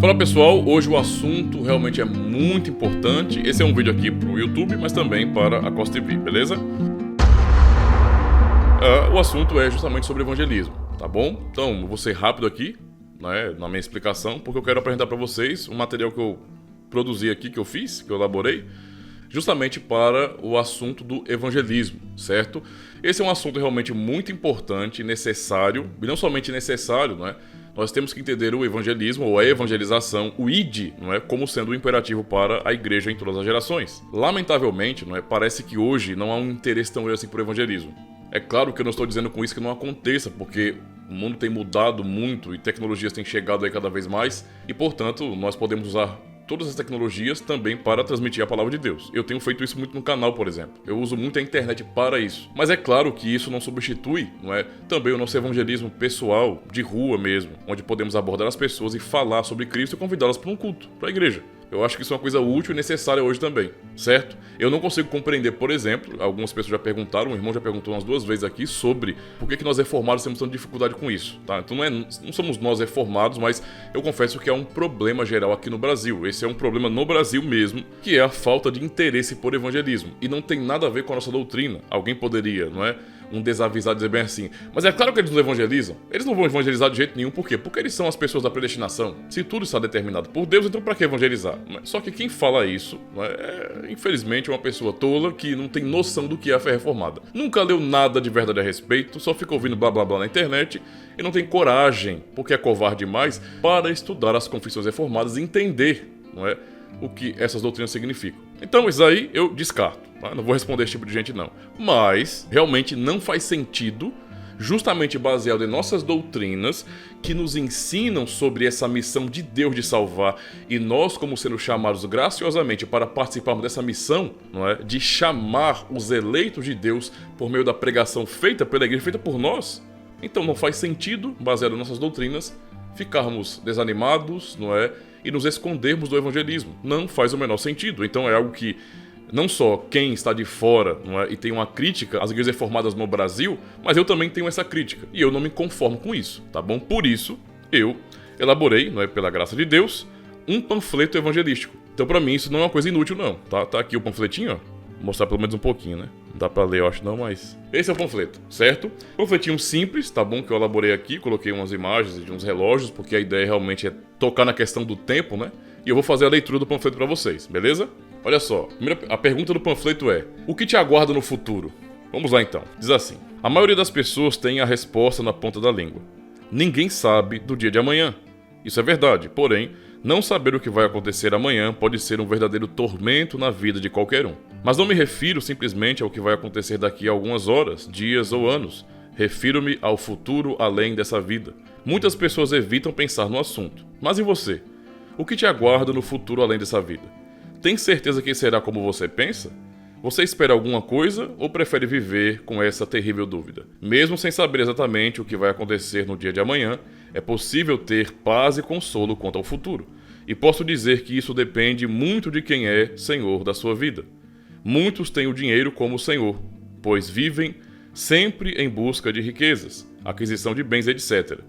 Fala pessoal, hoje o assunto realmente é muito importante. Esse é um vídeo aqui pro YouTube, mas também para a Costa TV, beleza? O assunto é justamente sobre evangelismo, tá bom? Então, eu vou ser rápido aqui, né, na minha explicação, porque eu quero apresentar para vocês um material que eu produzi aqui, que eu fiz, que eu elaborei, justamente para o assunto do evangelismo, certo? Esse é um assunto realmente muito importante, necessário, e não somente necessário, não é? Nós temos que entender o evangelismo, ou a evangelização, o ID, não é, como sendo um imperativo para a igreja em todas as gerações. Lamentavelmente, não é, parece que hoje não há um interesse tão grande assim por evangelismo. É claro que eu não estou dizendo com isso que não aconteça, porque o mundo tem mudado muito e tecnologias têm chegado aí cada vez mais, e portanto nós podemos usar todas as tecnologias também para transmitir a palavra de Deus. Eu tenho feito isso muito no canal, por exemplo. Eu uso muito a internet para isso. Mas é claro que isso não substitui, não é, também o nosso evangelismo pessoal, de rua mesmo, onde podemos abordar as pessoas e falar sobre Cristo e convidá-las para um culto, para a igreja. Eu acho que isso é uma coisa útil e necessária hoje também, certo? Eu não consigo compreender, por exemplo, algumas pessoas já perguntaram, um irmão já perguntou umas 2 vezes aqui sobre por que nós reformados temos tanta dificuldade com isso, tá? Então não somos nós reformados, mas eu confesso que é um problema geral aqui no Brasil. Esse é um problema no Brasil mesmo, que é a falta de interesse por evangelismo. E não tem nada a ver com a nossa doutrina. Alguém poderia, não é? Um desavisado dizer bem assim, mas é claro que eles não evangelizam. Eles não vão evangelizar de jeito nenhum, por quê? Porque eles são as pessoas da predestinação. Se tudo está determinado por Deus, então para que evangelizar? Só que quem fala isso infelizmente, é uma pessoa tola que não tem noção do que é a fé reformada. Nunca leu nada de verdade a respeito, só fica ouvindo blá blá blá na internet e não tem coragem, porque é covarde demais, para estudar as confissões reformadas e entender, não é, o que essas doutrinas significam. Então isso aí eu descarto. Não vou responder esse tipo de gente não. Mas realmente não faz sentido, justamente baseado em nossas doutrinas, que nos ensinam sobre essa missão de Deus de salvar, e nós como sendo chamados graciosamente para participarmos dessa missão, não é, de chamar os eleitos de Deus por meio da pregação feita pela igreja, feita por nós. Então não faz sentido, baseado em nossas doutrinas, ficarmos desanimados, não é, e nos escondermos do evangelismo. Não faz o menor sentido. Então é algo que não só quem está de fora, não é, e tem uma crítica às igrejas reformadas no Brasil, mas eu também tenho essa crítica. E eu não me conformo com isso, tá bom? Por isso, eu elaborei, não é, pela graça de Deus, um panfleto evangelístico. Então pra mim isso não é uma coisa inútil não, tá? Tá aqui o panfletinho, ó. Vou mostrar pelo menos um pouquinho, né? Não dá pra ler, eu acho não, mas... Esse é o panfleto, certo? Panfletinho simples, tá bom? Que eu elaborei aqui, coloquei umas imagens de uns relógios, porque a ideia realmente é tocar na questão do tempo, né? E eu vou fazer a leitura do panfleto pra vocês, beleza? Olha só, a pergunta do panfleto é: o que te aguarda no futuro? Vamos lá então. Diz assim: a maioria das pessoas tem a resposta na ponta da língua. Ninguém sabe do dia de amanhã. Isso é verdade, porém, não saber o que vai acontecer amanhã pode ser um verdadeiro tormento na vida de qualquer um. Mas não me refiro simplesmente ao que vai acontecer daqui a algumas horas, dias ou anos. Refiro-me ao futuro além dessa vida. Muitas pessoas evitam pensar no assunto. Mas e você? O que te aguarda no futuro além dessa vida? Tem certeza que será como você pensa? Você espera alguma coisa ou prefere viver com essa terrível dúvida? Mesmo sem saber exatamente o que vai acontecer no dia de amanhã, é possível ter paz e consolo quanto ao futuro. E posso dizer que isso depende muito de quem é Senhor da sua vida. Muitos têm o dinheiro como Senhor, pois vivem sempre em busca de riquezas, aquisição de bens, etc.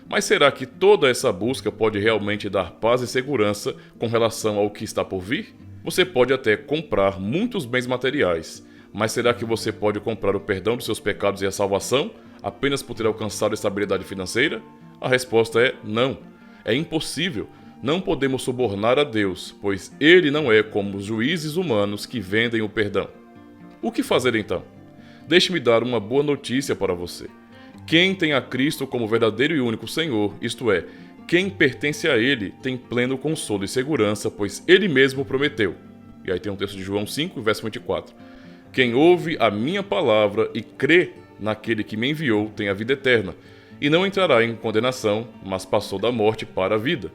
Mas será que toda essa busca pode realmente dar paz e segurança com relação ao que está por vir? Você pode até comprar muitos bens materiais, mas será que você pode comprar o perdão dos seus pecados e a salvação apenas por ter alcançado a estabilidade financeira? A resposta é não. É impossível. Não podemos subornar a Deus, pois Ele não é como os juízes humanos que vendem o perdão. O que fazer então? Deixe-me dar uma boa notícia para você. Quem tem a Cristo como verdadeiro e único Senhor, isto é, quem pertence a Ele, tem pleno consolo e segurança, pois Ele mesmo prometeu. E aí tem um texto de João 5, verso 24. Quem ouve a minha palavra e crê naquele que me enviou tem a vida eterna, e não entrará em condenação, mas passou da morte para a vida.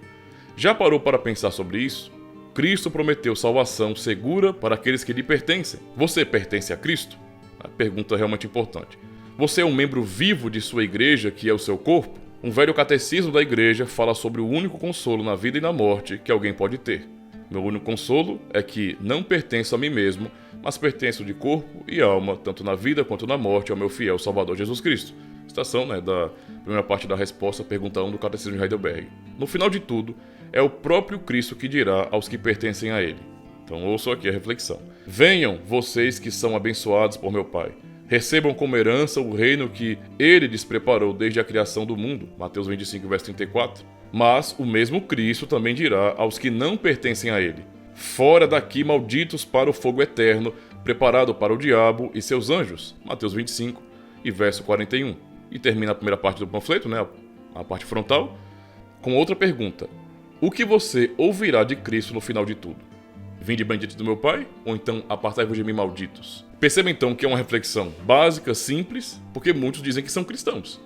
Já parou para pensar sobre isso? Cristo prometeu salvação segura para aqueles que lhe pertencem. Você pertence a Cristo? A pergunta é realmente importante. Você é um membro vivo de sua igreja, que é o seu corpo? Um velho catecismo da igreja fala sobre o único consolo na vida e na morte que alguém pode ter. Meu único consolo é que não pertenço a mim mesmo, mas pertenço de corpo e alma, tanto na vida quanto na morte, ao meu fiel Salvador Jesus Cristo. Citação, da primeira parte da resposta à pergunta 1 do Catecismo de Heidelberg. No final de tudo, é o próprio Cristo que dirá aos que pertencem a ele. Então ouçam aqui a reflexão. Venham, vocês que são abençoados por meu Pai. Recebam como herança o reino que ele lhes preparou desde a criação do mundo. Mateus 25, verso 34. Mas o mesmo Cristo também dirá aos que não pertencem a ele. Fora daqui, malditos para o fogo eterno, preparado para o diabo e seus anjos. Mateus 25 e verso 41. E termina a primeira parte do panfleto, né? A parte frontal, com outra pergunta. O que você ouvirá de Cristo no final de tudo? Vinde benditos do meu Pai? Ou então apartai-vos de mim, malditos? Perceba então que é uma reflexão básica, simples, porque muitos dizem que são cristãos,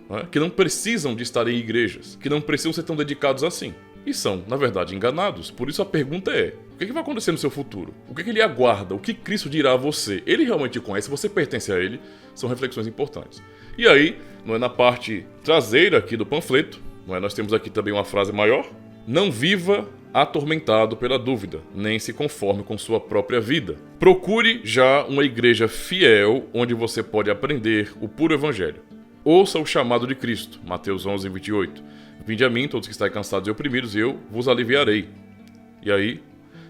né? Que não precisam de estar em igrejas, que não precisam ser tão dedicados assim. E são, na verdade, enganados. Por isso a pergunta é, o que vai acontecer no seu futuro? O que ele aguarda? O que Cristo dirá a você? Ele realmente te conhece? Você pertence a ele? São reflexões importantes. E aí, não é na parte traseira aqui do panfleto, não é? Nós temos aqui também uma frase maior. Não viva atormentado pela dúvida, nem se conforme com sua própria vida. Procure já uma igreja fiel onde você pode aprender o puro evangelho. Ouça o chamado de Cristo, Mateus 11, 28. Vinde a mim, todos que estáis cansados e oprimidos, e eu vos aliviarei. E aí,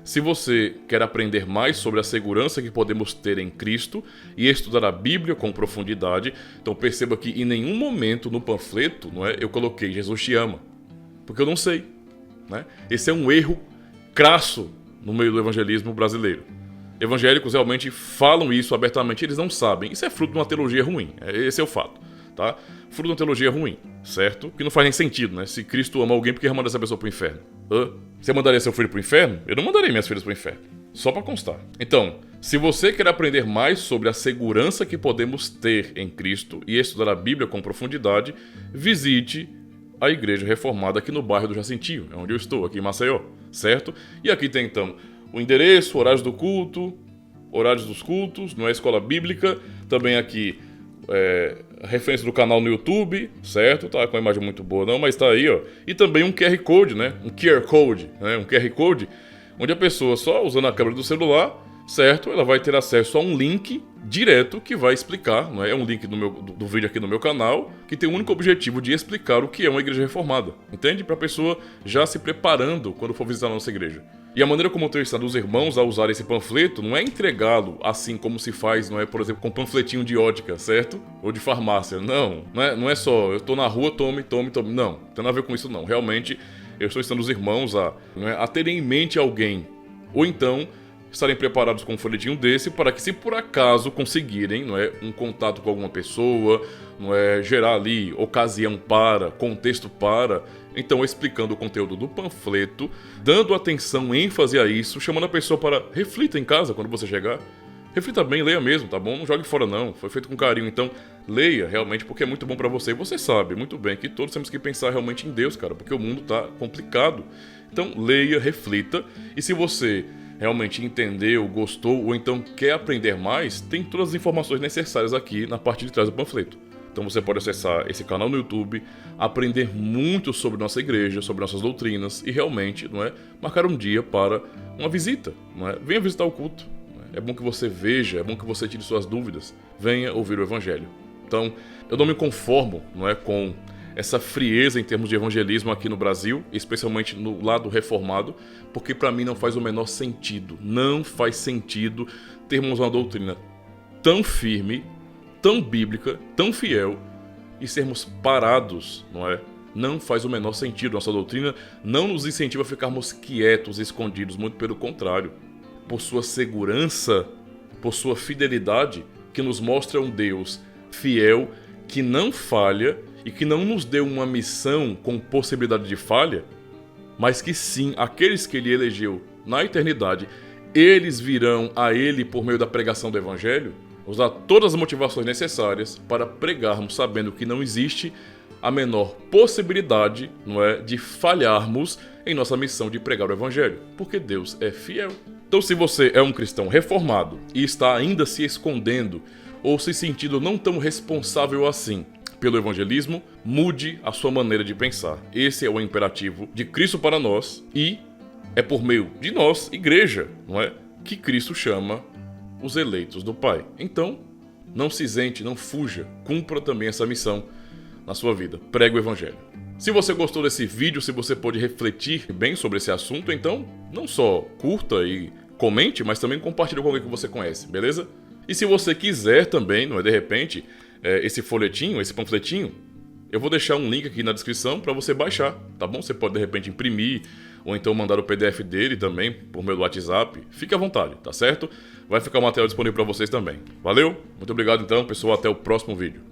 se você quer aprender mais sobre a segurança que podemos ter em Cristo e estudar a Bíblia com profundidade, então perceba que em nenhum momento no panfleto, não é, eu coloquei Jesus te ama, porque eu não sei, né? Esse é um erro crasso no meio do evangelismo brasileiro. Evangélicos realmente falam isso abertamente, eles não sabem. Isso é fruto de uma teologia ruim, esse é o fato, tá? Fruto de uma teologia ruim, certo? Que não faz nem sentido, né? Se Cristo ama alguém, por que ele manda essa pessoa pro inferno? Você mandaria seu filho pro inferno? Eu não mandaria minhas filhas pro inferno. Só para constar. Então, se você quer aprender mais sobre a segurança que podemos ter em Cristo e estudar a Bíblia com profundidade, visite a Igreja Reformada aqui no bairro do Jacintinho, é onde eu estou, aqui em Maceió, certo? E aqui tem, então, o endereço, horários do culto, horários dos cultos, não é escola bíblica, também aqui a referência do canal no YouTube, certo? Tá com uma imagem muito boa não, mas tá aí, ó. E também um QR Code, né? Um QR Code, né? Um QR Code, onde a pessoa só usando a câmera do celular, certo? Ela vai ter acesso a um link direto que vai explicar, não é? É um link do vídeo aqui no meu canal, que tem o único objetivo de explicar o que é uma igreja reformada, entende? Para a pessoa já se preparando quando for visitar a nossa igreja. E a maneira como eu tenho ensinado os irmãos a usar esse panfleto não é entregá-lo assim como se faz, não é, por exemplo, com panfletinho de ótica, certo? Ou de farmácia. Não é só, eu tô na rua, tome. Não tem nada a ver com isso não. Realmente, eu estou ensinando os irmãos a terem em mente alguém, ou então estarem preparados com um folhetinho desse para que, se por acaso conseguirem, não é, um contato com alguma pessoa, não é, gerar ali ocasião para, contexto para, então explicando o conteúdo do panfleto, dando atenção, ênfase a isso, chamando a pessoa para reflita em casa quando você chegar. Reflita bem, leia mesmo, tá bom? Não jogue fora não, foi feito com carinho, então leia realmente porque é muito bom pra você. E você sabe muito bem que todos temos que pensar realmente em Deus, cara, porque o mundo tá complicado. Então leia, reflita, e se você realmente entendeu, gostou ou então quer aprender mais, tem todas as informações necessárias aqui na parte de trás do panfleto. Então você pode acessar esse canal no YouTube, aprender muito sobre nossa igreja, sobre nossas doutrinas e realmente, não é, marcar um dia para uma visita, não é? Venha visitar o culto. É bom que você veja, é bom que você tire suas dúvidas. Venha ouvir o Evangelho. Então, eu não me conformo, não é, com essa frieza em termos de evangelismo aqui no Brasil, especialmente no lado reformado, porque para mim não faz o menor sentido. Não faz sentido termos uma doutrina tão firme, tão bíblica, tão fiel e sermos parados, não é? Não faz o menor sentido. Nossa doutrina não nos incentiva a ficarmos quietos, escondidos, muito pelo contrário. Por sua segurança, por sua fidelidade, que nos mostra um Deus fiel, que não falha e que não nos deu uma missão com possibilidade de falha, mas que sim, aqueles que Ele elegeu na eternidade, eles virão a Ele por meio da pregação do Evangelho, nos dá todas as motivações necessárias para pregarmos sabendo que não existe a menor possibilidade, não é, de falharmos em nossa missão de pregar o Evangelho, porque Deus é fiel. Então, se você é um cristão reformado e está ainda se escondendo ou se sentindo não tão responsável assim pelo evangelismo, mude a sua maneira de pensar. Esse é o imperativo de Cristo para nós e é por meio de nós, igreja, não é, que Cristo chama os eleitos do Pai. Então, não se isente, não fuja, cumpra também essa missão na sua vida. Pregue o Evangelho. Se você gostou desse vídeo, se você pôde refletir bem sobre esse assunto, então não só curta e comente, mas também compartilhe com alguém que você conhece, beleza? E se você quiser também, não é de repente, esse folhetinho, esse panfletinho, eu vou deixar um link aqui na descrição para você baixar, tá bom? Você pode de repente imprimir ou então mandar o PDF dele também por meu WhatsApp. Fique à vontade, tá certo? Vai ficar o material disponível para vocês também. Valeu? Muito obrigado então, pessoal. Até o próximo vídeo.